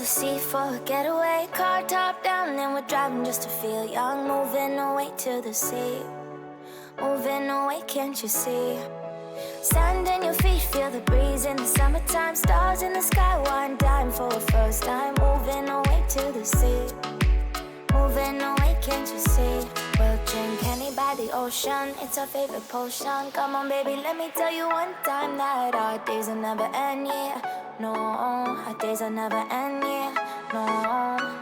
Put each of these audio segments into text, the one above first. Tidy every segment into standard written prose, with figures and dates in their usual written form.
the sea for a getaway. Car top down and we're driving just to feel young. Moving away to the sea. Moving away, can't you see? Sand in your feet, feel the breeze in the summertime. Stars in the sky, one dime for a first time. Moving away to the sea. Moving away, can't you see? We'll drink honey by the ocean, it's our favorite potion. Come on baby, let me tell you one time that our days will never end, yeah. No, our days will never end, yeah. No.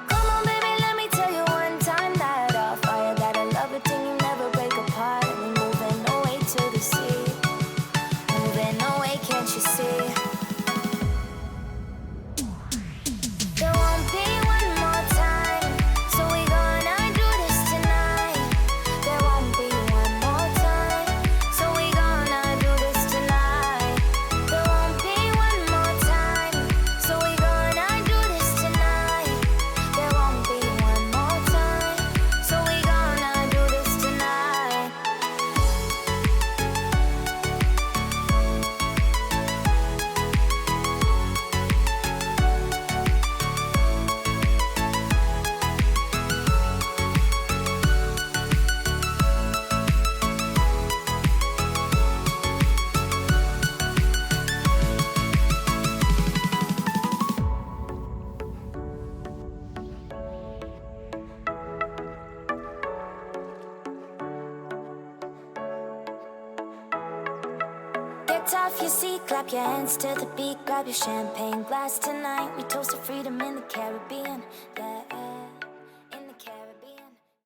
Come on baby, let me tell you one time that our fire, that I love it till you never break apart. And we're moving away to the sea. Moving away, can't you see? There won't be one more time, so we gonna do this tonight. There won't be one more time, so we gonna do this tonight. There won't be one more time, so we gonna do this tonight. There won't be one more time, so we gonna do this tonight. Get off your seat, clap your hands to the beat. Grab your champagne glass tonight. We toast to freedom in the Caribbean.